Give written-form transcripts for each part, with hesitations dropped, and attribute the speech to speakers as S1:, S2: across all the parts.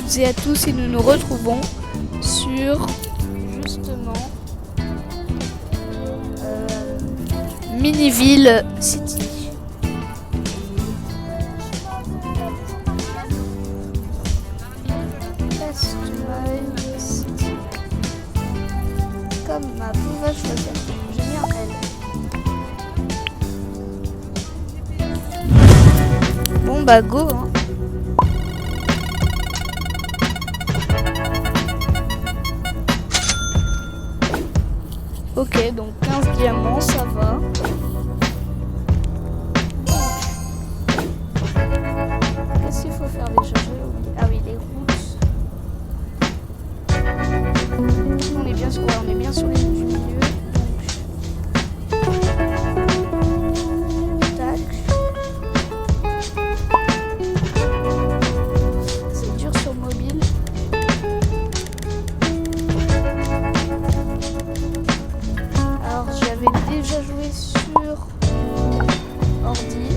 S1: toutes et à tous et nous nous retrouvons sur justement Miniville City. City. Comme map, on va choisir. J'ai mis un L. Bon bah go hein. Ok, donc 15 diamants, ça va. Qu'est-ce qu'il faut faire déjà? Ah oui, les routes. On est bien sur, ouais, on est bien sur les routes du milieu. Donc, tac. C'est dur sur mobile. Alors j'avais déjà joué sur ordi.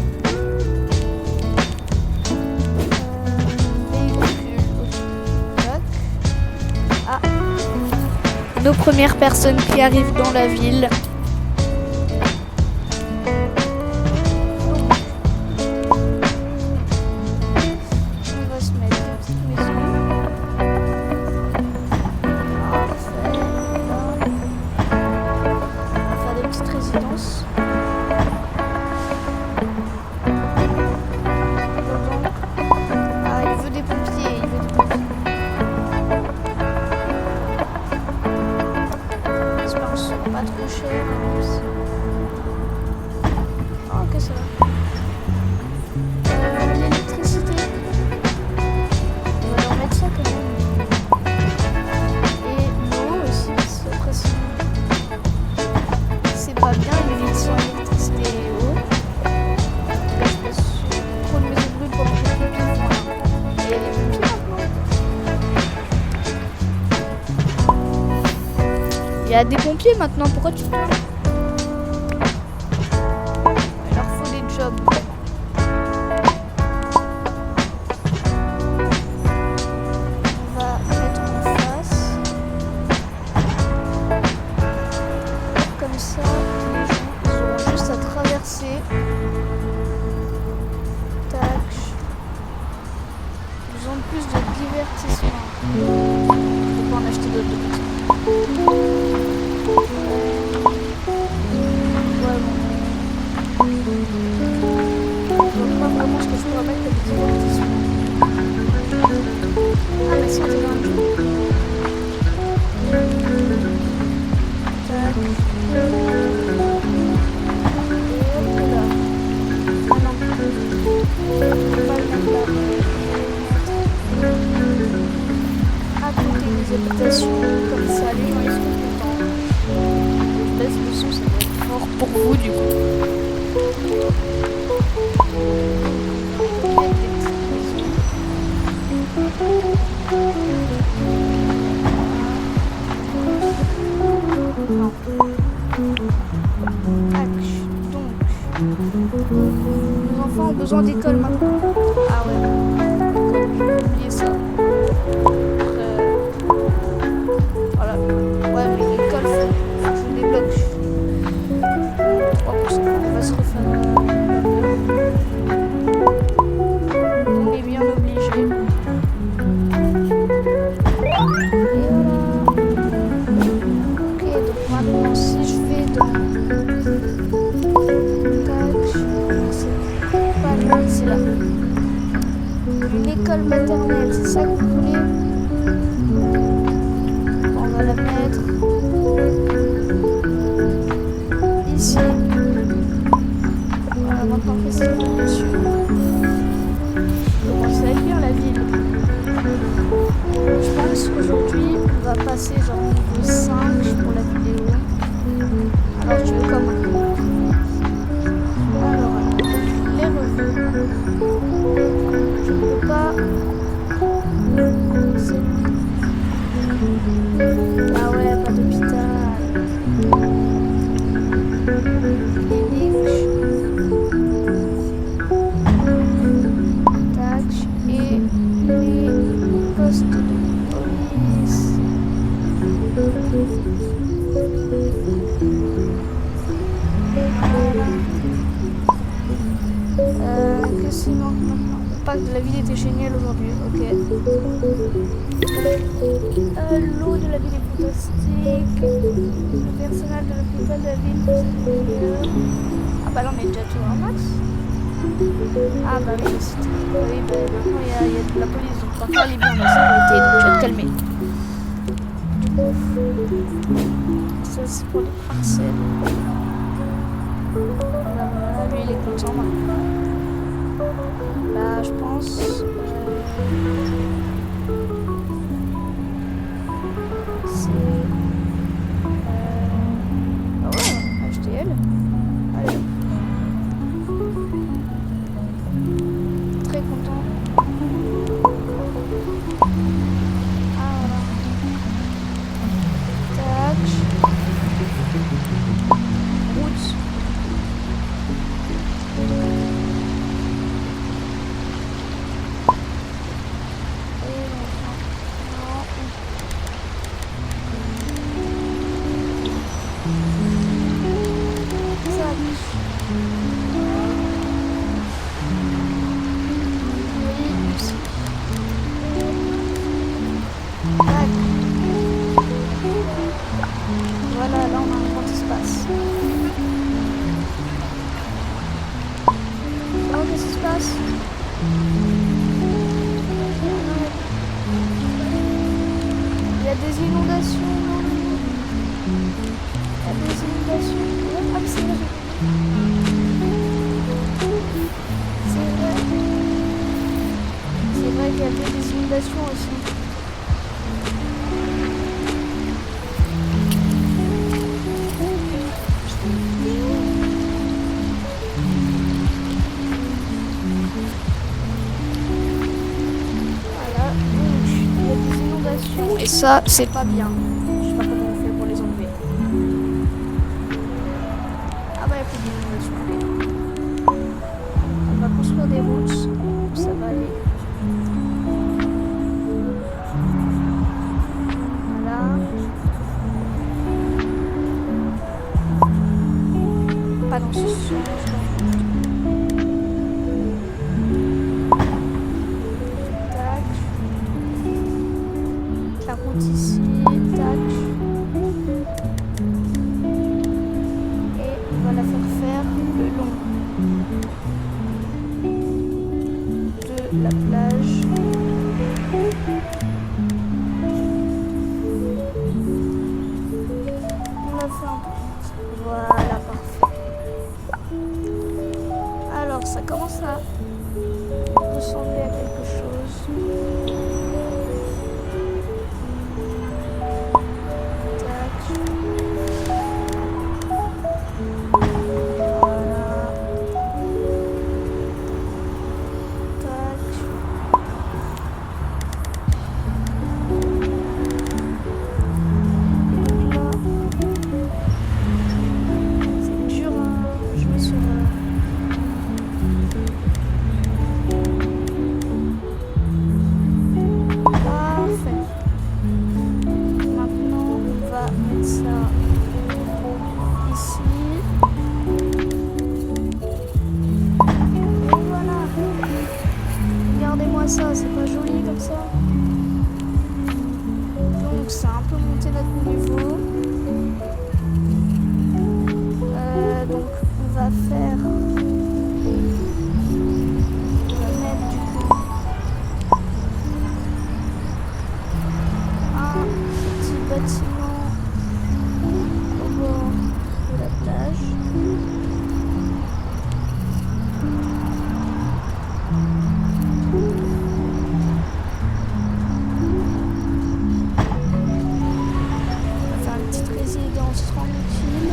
S1: Nos premières personnes qui arrivent dans la ville. On va se mettre une petite maison. Parfait. On va faire des petites résidences. Ah, il veut des pompiers, il veut des pompiers. Pas trop cher. Oh, qu'est-ce que ça va? L'électricité. On va leur mettre ça quand même. Et l'eau aussi, c'est précis. C'est pas bien une ville sans électricité et eau. Là, je passe trop de maisons brûlées pour que les pompiers font rien. Et les pompiers maintenant. Il y a des pompiers maintenant, pourquoi tu parles? Il leur faut des jobs. On va mettre en face. Comme ça, les gens ils auront juste à traverser. Tac. Ils ont plus de divertissement. On peut en acheter d'autres de petits. Je vois pas vraiment ce que je pourrais mettre comme divertissement. Ah mais si on est dans le jeu. Tac. Et hop là. Ah non. Pas le mettre là. À côté des habitations, comme ça les gens ils sont contents. Je baisse le son, ça va être fort pour vous du coup. Donc, nos enfants ont besoin d'école maintenant. Ah ouais, j'ai oublié ça. Voilà. Ouais, mais l'école, faut que je débloque. 3%. On va se refaire. On est bien obligé. Et voilà. Ok, donc maintenant, si je vais dans. Tac, c'est là. Une école maternelle, c'est ça que vous voulez? On va la mettre ici. Voilà, maintenant que c'est dessus. Comment ça va bien la ville? Je pense qu'aujourd'hui on va passer genre niveau 5 pour la vidéo. Alors tu veux comment? Alors, les revues. Je ne peux pas. Ah ouais, pas d'hôpital. L'impact de la ville était génial aujourd'hui. Ok. L'eau de la ville est fantastique. Le personnel de la plupart de la ville possède le meilleur. Ah bah là on est déjà tout en max. Ah bah oui, oui bah, maintenant il y a de la police, donc maintenant elle est bien la sécurité, donc tu vas te calmer. Du coup, ça c'est pour les parcelles. Bah voilà, lui il est content maintenant. Là je pense... c'est... Ah ouais, HDL. Allez. Très content. Ah voilà. Tac. Route. Et non. Tac. Oui, aussi. Tac. Voilà, là on a un grand espace. Oh, qu'est-ce qui se passe? Il y a des inondations. Il y a des inondations. Ah, mais c'est vrai. C'est vrai qu'il y avait des inondations aussi. Voilà, donc il y a des inondations et ça c'est pas bien. Je sais pas comment on fait pour les enlever. Ah bah il y a plus d'inondations. Ok. On va construire des routes, ça va aller. Voilà. Pas dans ce sens. Tac. La route ici. Tac. Et on va la faire le long de la plage. On la fait un peu. Voilà, parfait. Alors, ça commence à ressembler à quelque chose. Tac. Voilà. Tac. Et là, c'est dur à jouer sur... Parfait. Maintenant, on va mettre ça ici. Et voilà. Regardez-moi ça, c'est pas joli comme ça. Donc ça a un peu monté notre niveau. Donc on va faire... On va mettre du coup un petit bâtiment au bord de la plage. On va faire une petite résidence tranquille.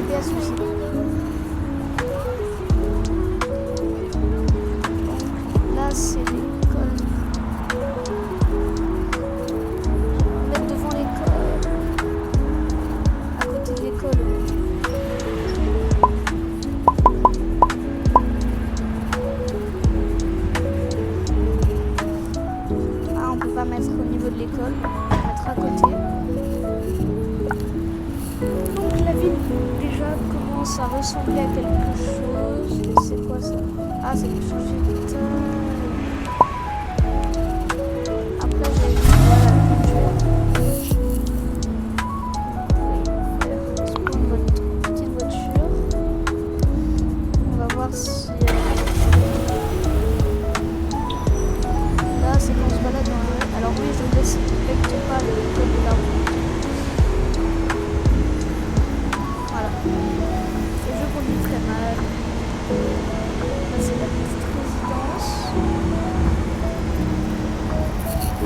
S1: et à celui-ci. Donc là c'est l'école. On va mettre devant l'école. À côté de l'école. Ah, on peut pas mettre au niveau de l'école. On va mettre à côté. Donc la ville déjà commence à ressembler à quelque chose. C'est quoi ça? Ah, c'est quelque chose de... Après j'ai vu voilà, la culture. Vous pouvez faire spawn votre petite voiture. On va voir si... Là c'est quand on se balade dans la rue. Alors oui, je ne respecte pas le code de la route. Voilà. Et je conduis très mal. Là c'est la petite résidence.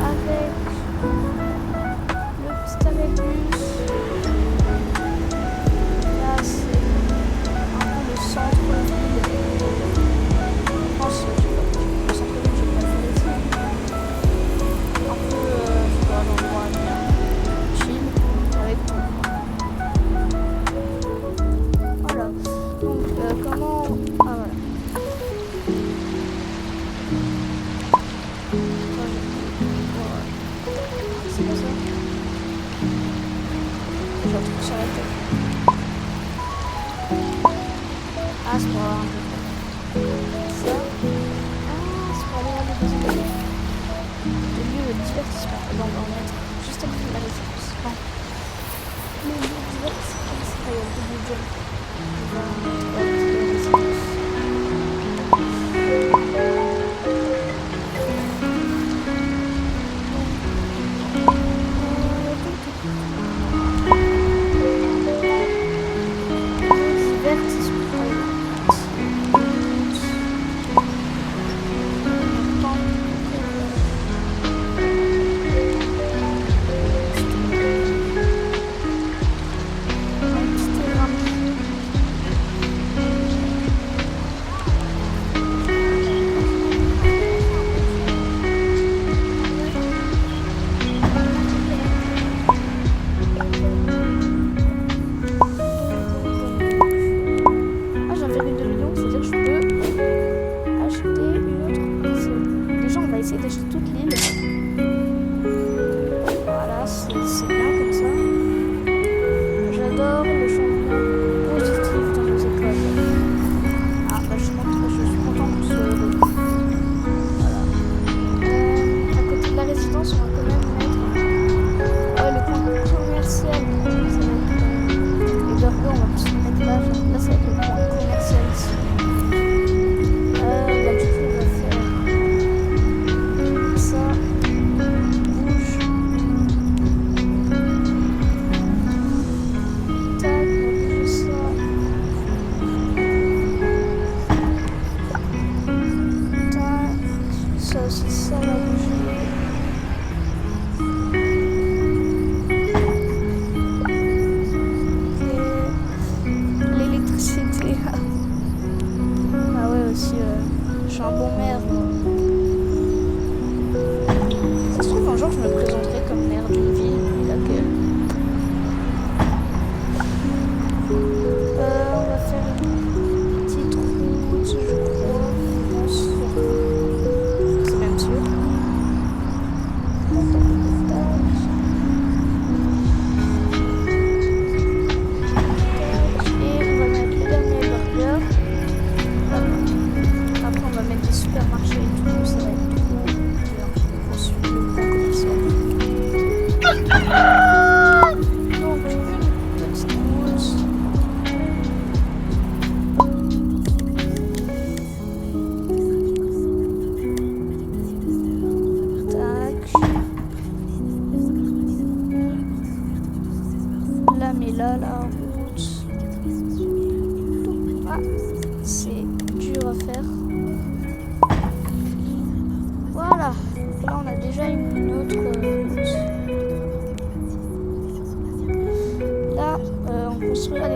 S1: Avec le petit arrêt-bus. Là c'est un peu le centre-ville. Je pense que le centre-ville, je vais pas le faire ici. Un peu, je sais pas, l'endroit bien chill avec tout. Voilà. Donc comment... Ah voilà. C'est pas ça. Je vais retrouver sur la tête. Ah, c'est pour avoir un peu. Ça. Ah, c'est pour aller voir les deuxièmes lieux. Des lieux de divertissement. Bon, on va en mettre juste à côté de la résidence. Non. Les lieux de divertissement, c'est pas, il y a le double job. On va mettre à côté de la résidence.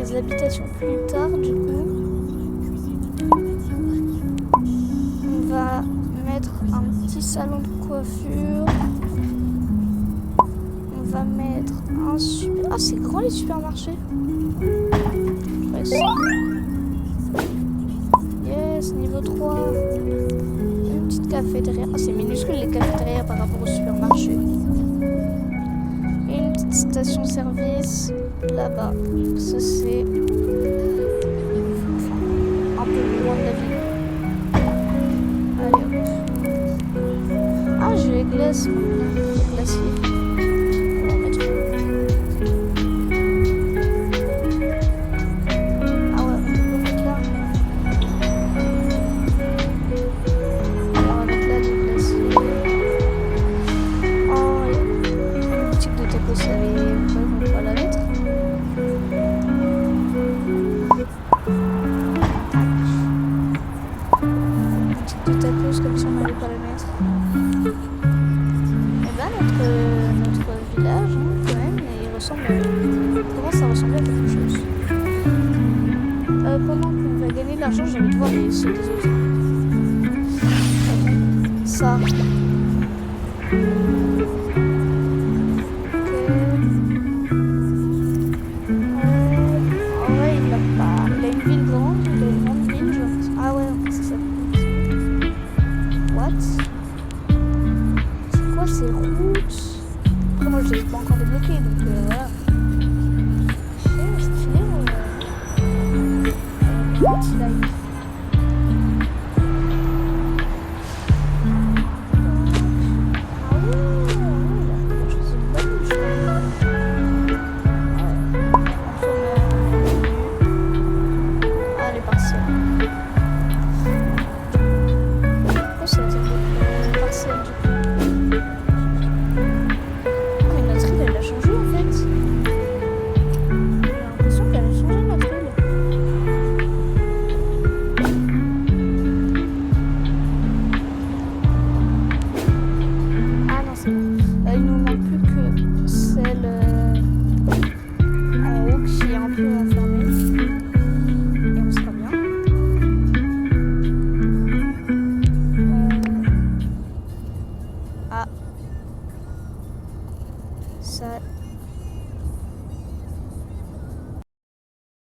S1: des habitations plus tard, du coup. On va mettre un petit salon de coiffure. On va mettre un super... Ah, c'est grand les supermarchés. Ouais, yes, niveau 3. Une petite cafétéria. Ah, c'est minuscule les cafétérias par rapport au supermarché. Et une petite station-service là-bas. Ça, c'est... Enfin, un peu loin de la ville. Allez hop. Ah, j'ai les glaces maintenant. Les glaciers. On va en mettre. Ah ouais, on peut mettre là. Alors, on va mettre là les glaciers. Oh, il y a une boutique de tacos salés. On va la mettre. De tacos comme si on n'allait pas le mettre. Et ben notre village, hein, quand même, il ressemble, commence à ressembler à quelque chose. Pendant qu'on va gagner de l'argent, j'ai envie de voir ceux des autres. Ça.